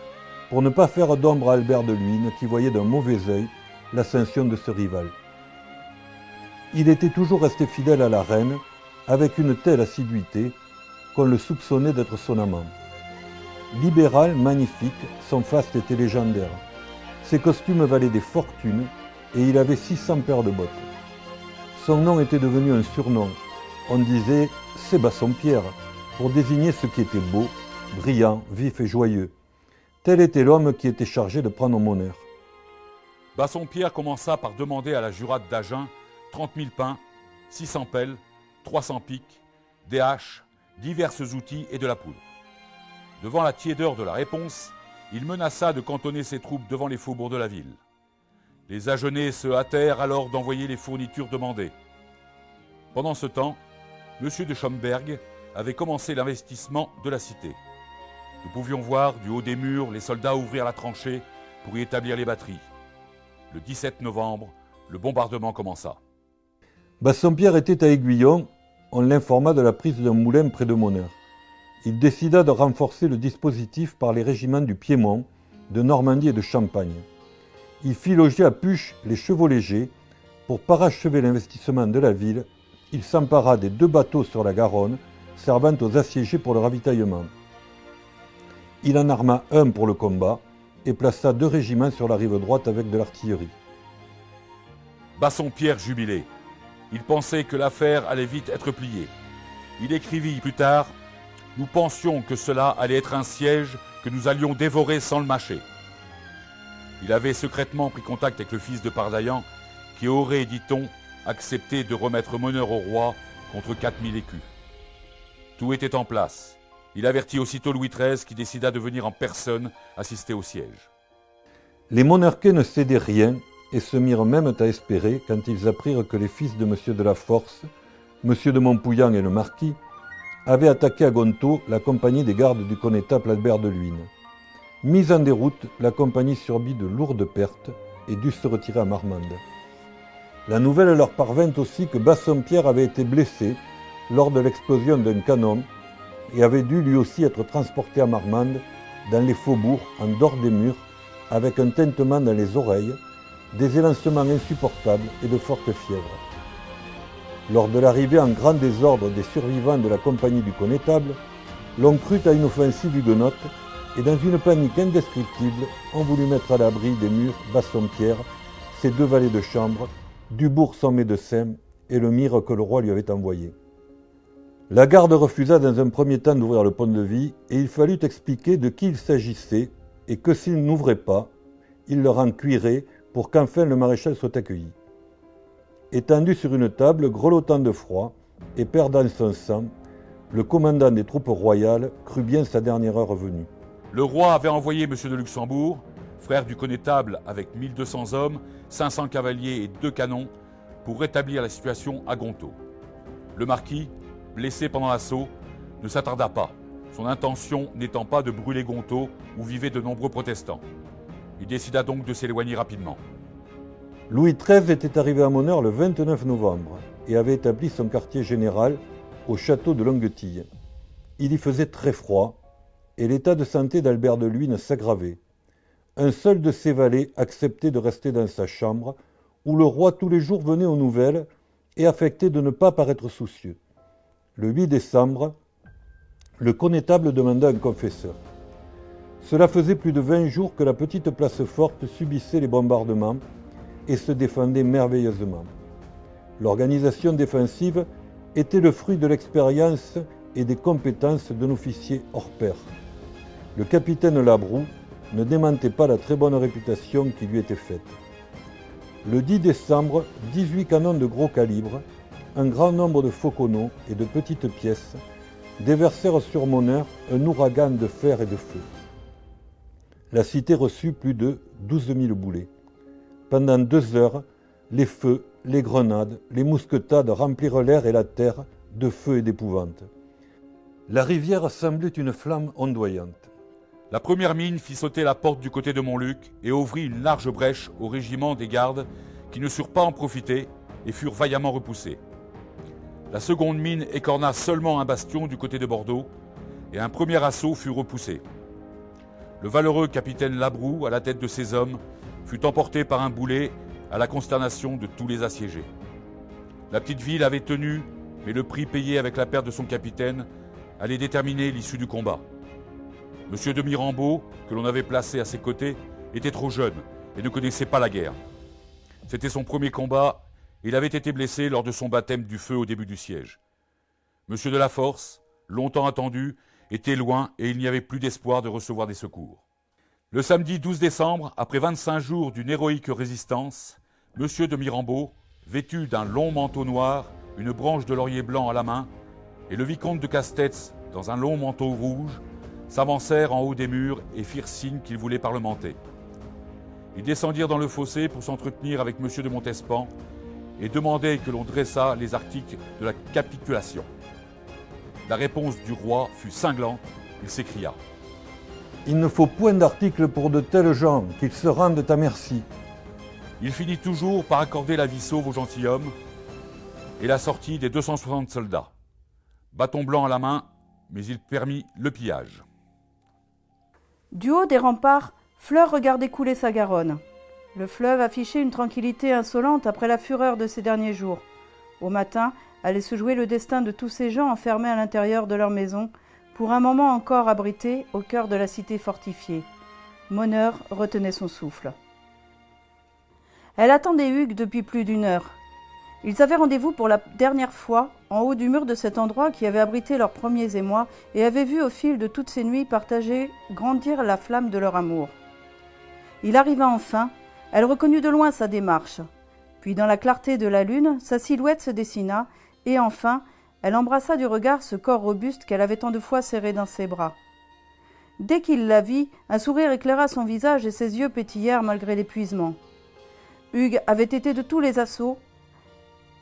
pour ne pas faire d'ombre à Albert de Luynes qui voyait d'un mauvais œil l'ascension de ce rival. Il était toujours resté fidèle à la reine avec une telle assiduité qu'on le soupçonnait d'être son amant. Libéral, magnifique, son faste était légendaire. Ses costumes valaient des fortunes et il avait 600 paires de bottes. Son nom était devenu un surnom. On disait « c'est Bassompierre » pour désigner ce qui était beau, brillant, vif et joyeux. Tel était l'homme qui était chargé de prendre Moneur. Bassompierre commença par demander à la jurate d'Agen 30 000 pains, 600 pelles, 300 pics, des haches, divers outils et de la poudre. Devant la tiédeur de la réponse, il menaça de cantonner ses troupes devant les faubourgs de la ville. Les Agenais se hâtèrent alors d'envoyer les fournitures demandées. Pendant ce temps, M. de Schomberg avait commencé l'investissement de la cité. Nous pouvions voir du haut des murs les soldats ouvrir la tranchée pour y établir les batteries. Le 17 novembre, le bombardement commença. Bassompierre était à Aiguillon, on l'informa de la prise d'un moulin près de Moneur. Il décida de renforcer le dispositif par les régiments du Piémont, de Normandie et de Champagne. Il fit loger à Puche les chevaux légers. Pour parachever l'investissement de la ville, il s'empara des 2 bateaux sur la Garonne, servant aux assiégés pour le ravitaillement. Il en arma un pour le combat et plaça 2 régiments sur la rive droite avec de l'artillerie. Bassompierre jubilait. Il pensait que l'affaire allait vite être pliée. Il écrivit plus tard « Nous pensions que cela allait être un siège que nous allions dévorer sans le mâcher. » Il avait secrètement pris contact avec le fils de Pardaillan qui aurait, dit-on, accepté de remettre Moneur au roi contre 4000 écus. Tout était en place. Il avertit aussitôt Louis XIII qui décida de venir en personne assister au siège. Les Monarquais ne cédaient rien et se mirent même à espérer quand ils apprirent que les fils de M. de la Force, M. de Montpouillan et le marquis, avaient attaqué à Gontaut la compagnie des gardes du connétable Albert de Luynes. Mise en déroute, la compagnie subit de lourdes pertes et dut se retirer à Marmande. La nouvelle leur parvint aussi que Bassompierre avait été blessé lors de l'explosion d'un canon et avait dû lui aussi être transporté à Marmande, dans les faubourgs, en dehors des murs, avec un tintement dans les oreilles, des élancements insupportables et de fortes fièvres. Lors de l'arrivée en grand désordre des survivants de la compagnie du connétable, l'on crut à une offensive huguenote et dans une panique indescriptible, ont voulu mettre à l'abri des murs Bassompierre ses 2 valets de chambre, Dubourg son médecin et le mire que le roi lui avait envoyé. La garde refusa dans un premier temps d'ouvrir le pont-levis et il fallut expliquer de qui il s'agissait et que s'ils n'ouvraient pas, il leur en cuirait pour qu'enfin le maréchal soit accueilli. Étendu sur une table, grelottant de froid et perdant son sang, le commandant des troupes royales crut bien sa dernière heure venue. Le roi avait envoyé M. de Luxembourg, frère du connétable avec 1200 hommes, 500 cavaliers et 2 canons, pour rétablir la situation à Gontaut. Le marquis, blessé pendant l'assaut, ne s'attarda pas, son intention n'étant pas de brûler Gontaut où vivaient de nombreux protestants. Il décida donc de s'éloigner rapidement. Louis XIII était arrivé à Monheure le 29 novembre et avait établi son quartier général au château de Longuetille. Il y faisait très froid et l'état de santé d'Albert de Luynes s'aggravait. Un seul de ses valets acceptait de rester dans sa chambre où le roi tous les jours venait aux nouvelles et affectait de ne pas paraître soucieux. Le 8 décembre, le connétable demanda un confesseur. Cela faisait plus de 20 jours que la petite place forte subissait les bombardements et se défendait merveilleusement. L'organisation défensive était le fruit de l'expérience et des compétences d'un officier hors pair. Le capitaine Labroue ne démentait pas la très bonne réputation qui lui était faite. Le 10 décembre, 18 canons de gros calibre, un grand nombre de fauconneaux et de petites pièces déversèrent sur Monheure un ouragan de fer et de feu. La cité reçut plus de 12 000 boulets. Pendant 2 heures, les feux, les grenades, les mousquetades remplirent l'air et la terre de feu et d'épouvante. La rivière semblait une flamme ondoyante. La première mine fit sauter la porte du côté de Montluc et ouvrit une large brèche au régiment des gardes qui ne surent pas en profiter et furent vaillamment repoussés. La seconde mine écorna seulement un bastion du côté de Bordeaux et un premier assaut fut repoussé. Le valeureux capitaine Labroue, à la tête de ses hommes, fut emporté par un boulet à la consternation de tous les assiégés. La petite ville avait tenu, mais le prix payé avec la perte de son capitaine allait déterminer l'issue du combat. M. de Mirambeau, que l'on avait placé à ses côtés, était trop jeune et ne connaissait pas la guerre. C'était son premier combat et il avait été blessé lors de son baptême du feu au début du siège. M. de la Force, longtemps attendu, était loin et il n'y avait plus d'espoir de recevoir des secours. Le samedi 12 décembre, après 25 jours d'une héroïque résistance, M. de Mirambeau, vêtu d'un long manteau noir, une branche de laurier blanc à la main, et le vicomte de Castets, dans un long manteau rouge, s'avancèrent en haut des murs et firent signe qu'ils voulaient parlementer. Ils descendirent dans le fossé pour s'entretenir avec M. de Montespan et demandaient que l'on dressât les articles de la capitulation. La réponse du roi fut cinglante, il s'écria « Il ne faut point d'articles pour de tels gens, qu'ils se rendent à merci. » Il finit toujours par accorder la vie sauve aux gentilshommes et la sortie des 260 soldats. Bâton blanc à la main, mais il permit le pillage. Du haut des remparts, Fleur regardait couler sa Garonne. Le fleuve affichait une tranquillité insolente après la fureur de ces derniers jours. Au matin, allait se jouer le destin de tous ces gens enfermés à l'intérieur de leur maison, pour un moment encore abrités au cœur de la cité fortifiée. Monheure retenait son souffle. Elle attendait Hugues depuis plus d'1 heure. Ils avaient rendez-vous pour la dernière fois en haut du mur de cet endroit qui avait abrité leurs premiers émois et avait vu au fil de toutes ces nuits partager, grandir la flamme de leur amour. Il arriva enfin, elle reconnut de loin sa démarche. Puis dans la clarté de la lune, sa silhouette se dessina et enfin, elle embrassa du regard ce corps robuste qu'elle avait tant de fois serré dans ses bras. Dès qu'il la vit, un sourire éclaira son visage et ses yeux pétillèrent malgré l'épuisement. Hugues avait été de tous les assauts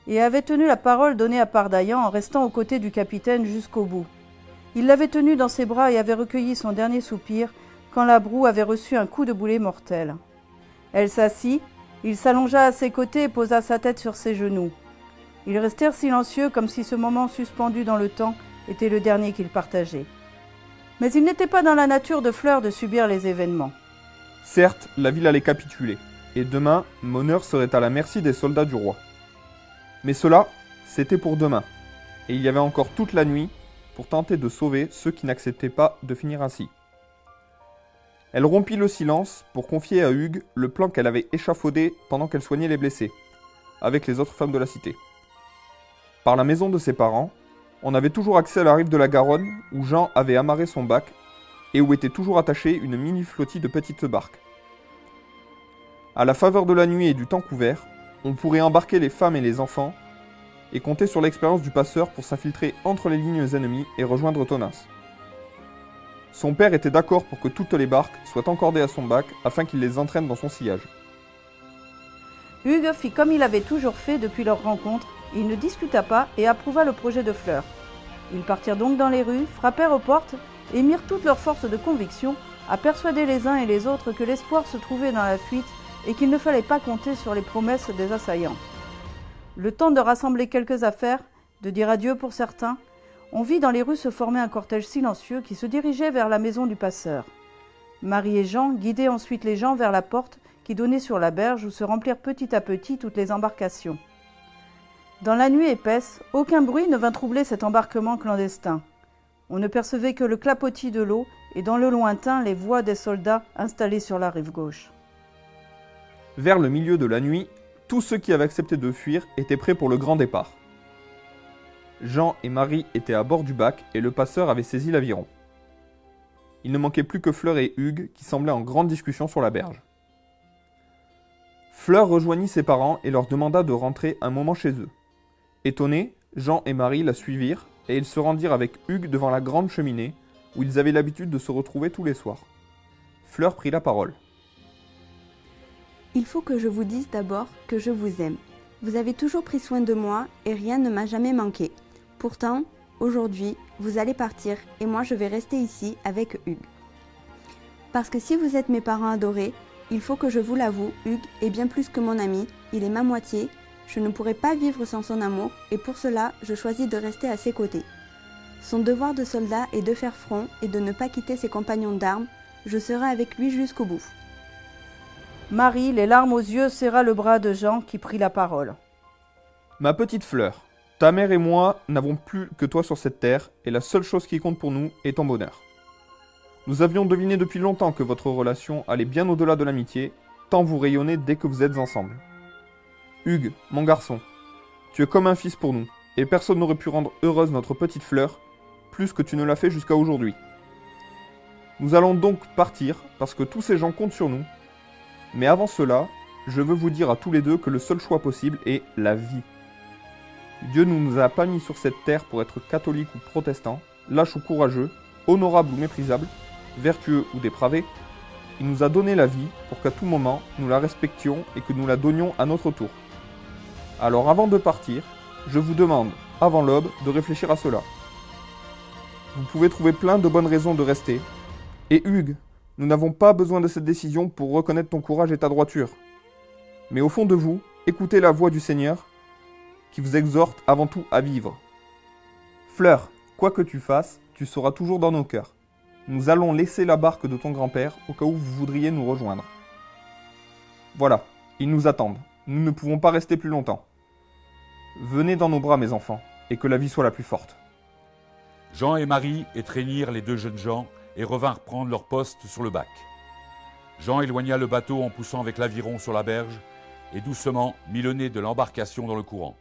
et avait tenu la parole donnée à Pardaillan en restant aux côtés du capitaine jusqu'au bout. Il l'avait tenu dans ses bras et avait recueilli son dernier soupir quand Labroue avait reçu un coup de boulet mortel. Elle s'assit, il s'allongea à ses côtés et posa sa tête sur ses genoux. Ils restèrent silencieux comme si ce moment suspendu dans le temps était le dernier qu'ils partageaient. Mais il n'était pas dans la nature de Fleur de subir les événements. Certes, la ville allait capituler, et demain, Monheure serait à la merci des soldats du roi. Mais cela, c'était pour demain, et il y avait encore toute la nuit pour tenter de sauver ceux qui n'acceptaient pas de finir ainsi. Elle rompit le silence pour confier à Hugues le plan qu'elle avait échafaudé pendant qu'elle soignait les blessés, avec les autres femmes de la cité. Par la maison de ses parents, on avait toujours accès à la rive de la Garonne où Jean avait amarré son bac et où était toujours attachée une mini-flottille de petites barques. À la faveur de la nuit et du temps couvert, on pourrait embarquer les femmes et les enfants et compter sur l'expérience du passeur pour s'infiltrer entre les lignes ennemies et rejoindre Tonins. Son père était d'accord pour que toutes les barques soient encordées à son bac afin qu'il les entraîne dans son sillage. Hugues fit comme il avait toujours fait depuis leur rencontre, il ne discuta pas et approuva le projet de Fleur. Ils partirent donc dans les rues, frappèrent aux portes et mirent toute leur force de conviction à persuader les uns et les autres que l'espoir se trouvait dans la fuite et qu'il ne fallait pas compter sur les promesses des assaillants. Le temps de rassembler quelques affaires, de dire adieu pour certains, on vit dans les rues se former un cortège silencieux qui se dirigeait vers la maison du passeur. Marie et Jean guidaient ensuite les gens vers la porte qui donnait sur la berge où se remplirent petit à petit toutes les embarcations. Dans la nuit épaisse, aucun bruit ne vint troubler cet embarquement clandestin. On ne percevait que le clapotis de l'eau et dans le lointain les voix des soldats installés sur la rive gauche. Vers le milieu de la nuit, tous ceux qui avaient accepté de fuir étaient prêts pour le grand départ. Jean et Marie étaient à bord du bac et le passeur avait saisi l'aviron. Il ne manquait plus que Fleur et Hugues qui semblaient en grande discussion sur la berge. Fleur rejoignit ses parents et leur demanda de rentrer un moment chez eux. Étonnés, Jean et Marie la suivirent et ils se rendirent avec Hugues devant la grande cheminée où ils avaient l'habitude de se retrouver tous les soirs. Fleur prit la parole. Il faut que je vous dise d'abord que je vous aime. Vous avez toujours pris soin de moi et rien ne m'a jamais manqué. Pourtant, aujourd'hui, vous allez partir et moi je vais rester ici avec Hugues. Parce que si vous êtes mes parents adorés, il faut que je vous l'avoue, Hugues est bien plus que mon ami, il est ma moitié, je ne pourrais pas vivre sans son amour et pour cela, je choisis de rester à ses côtés. Son devoir de soldat est de faire front et de ne pas quitter ses compagnons d'armes, je serai avec lui jusqu'au bout. Marie, les larmes aux yeux, serra le bras de Jean qui prit la parole. Ma petite Fleur, ta mère et moi n'avons plus que toi sur cette terre et la seule chose qui compte pour nous est ton bonheur. Nous avions deviné depuis longtemps que votre relation allait bien au-delà de l'amitié, tant vous rayonnez dès que vous êtes ensemble. Hugues, mon garçon, tu es comme un fils pour nous, et personne n'aurait pu rendre heureuse notre petite Fleur plus que tu ne l'as fait jusqu'à aujourd'hui. Nous allons donc partir parce que tous ces gens comptent sur nous, mais avant cela, je veux vous dire à tous les deux que le seul choix possible est la vie. Dieu ne nous a pas mis sur cette terre pour être catholiques ou protestants, lâches ou courageux, honorables ou méprisables, vertueux ou dépravés. Il nous a donné la vie pour qu'à tout moment, nous la respections et que nous la donnions à notre tour. Alors avant de partir, je vous demande, avant l'aube, de réfléchir à cela. Vous pouvez trouver plein de bonnes raisons de rester. Et Hugues, nous n'avons pas besoin de cette décision pour reconnaître ton courage et ta droiture. Mais au fond de vous, écoutez la voix du Seigneur, qui vous exhorte avant tout à vivre. Fleur, quoi que tu fasses, tu seras toujours dans nos cœurs. Nous allons laisser la barque de ton grand-père au cas où vous voudriez nous rejoindre. Voilà, ils nous attendent. Nous ne pouvons pas rester plus longtemps. Venez dans nos bras, mes enfants, et que la vie soit la plus forte. Jean et Marie étreignirent les deux jeunes gens et revinrent prendre leur poste sur le bac. Jean éloigna le bateau en poussant avec l'aviron sur la berge et doucement mit le nez de l'embarcation dans le courant.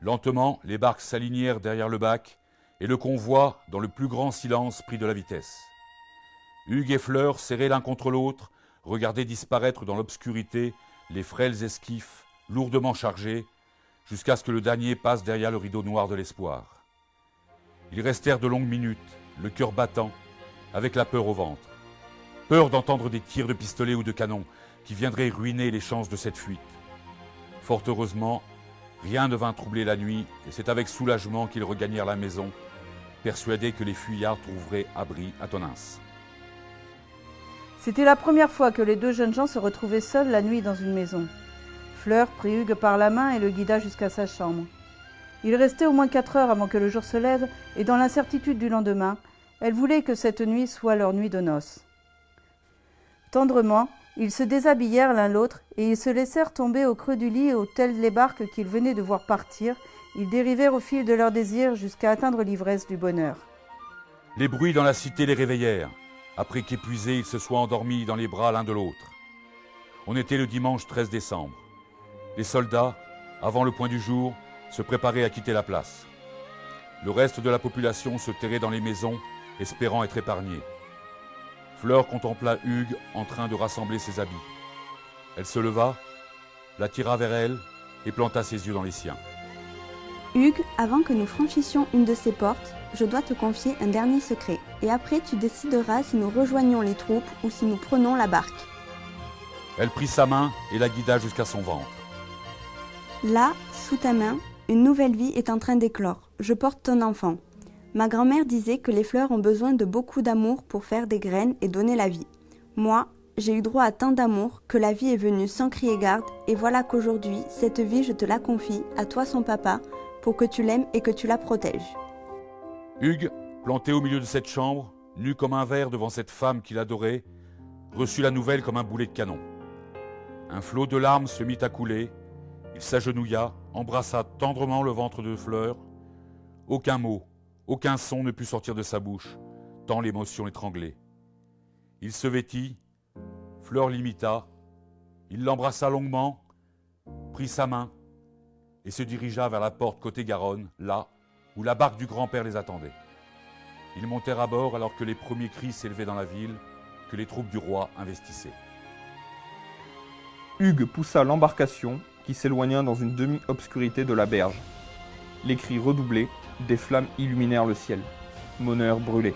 Lentement, les barques s'alignèrent derrière le bac et le convoi, dans le plus grand silence, prit de la vitesse. Hugues et Fleur, serrés l'un contre l'autre, regardaient disparaître dans l'obscurité les frêles esquifs lourdement chargés jusqu'à ce que le dernier passe derrière le rideau noir de l'espoir. Ils restèrent de longues minutes, le cœur battant, avec la peur au ventre. Peur d'entendre des tirs de pistolet ou de canon qui viendraient ruiner les chances de cette fuite. Fort heureusement, rien ne vint troubler la nuit et c'est avec soulagement qu'ils regagnèrent la maison, persuadés que les fuyards trouveraient abri à Tonins. C'était la première fois que les deux jeunes gens se retrouvaient seuls la nuit dans une maison. Fleur prit Hugues par la main et le guida jusqu'à sa chambre. Il restait au moins 4 heures avant que le jour se lève et dans l'incertitude du lendemain, elle voulait que cette nuit soit leur nuit de noces. Tendrement, ils se déshabillèrent l'un l'autre et ils se laissèrent tomber au creux du lit et telles les barques qu'ils venaient de voir partir, ils dérivèrent au fil de leur désir jusqu'à atteindre l'ivresse du bonheur. Les bruits dans la cité les réveillèrent. après qu'épuisés, ils se soient endormis dans les bras l'un de l'autre. On était le dimanche 13 décembre. Les soldats, avant le point du jour, se préparaient à quitter la place. Le reste de la population se terrait dans les maisons, espérant être épargné. Fleur contempla Hugues en train de rassembler ses habits. Elle se leva, l'attira vers elle et planta ses yeux dans les siens. Hugues, avant que nous franchissions une de ces portes, je dois te confier un dernier secret. Et après, tu décideras si nous rejoignons les troupes ou si nous prenons la barque. Elle prit sa main et la guida jusqu'à son ventre. Là, sous ta main, une nouvelle vie est en train d'éclore. Je porte ton enfant. Ma grand-mère disait que les fleurs ont besoin de beaucoup d'amour pour faire des graines et donner la vie. Moi, j'ai eu droit à tant d'amour que la vie est venue sans crier garde, et voilà qu'aujourd'hui, cette vie, je te la confie, à toi son papa, pour que tu l'aimes et que tu la protèges. Hugues, planté au milieu de cette chambre, nu comme un verre devant cette femme qu'il adorait, reçut la nouvelle comme un boulet de canon. Un flot de larmes se mit à couler, il s'agenouilla, embrassa tendrement le ventre de Fleur. Aucun mot, aucun son ne put sortir de sa bouche, tant l'émotion l'étranglait. Il se vêtit, Fleur l'imita, il l'embrassa longuement, prit sa main et se dirigea vers la porte côté Garonne, là où la barque du grand-père les attendait. Ils montèrent à bord alors que les premiers cris s'élevaient dans la ville, que les troupes du roi investissaient. Hugues poussa l'embarcation qui s'éloigna dans une demi-obscurité de la berge. Les cris redoublaient, des flammes illuminèrent le ciel. Moneur brûlait.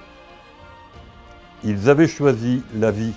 Ils avaient choisi la vie.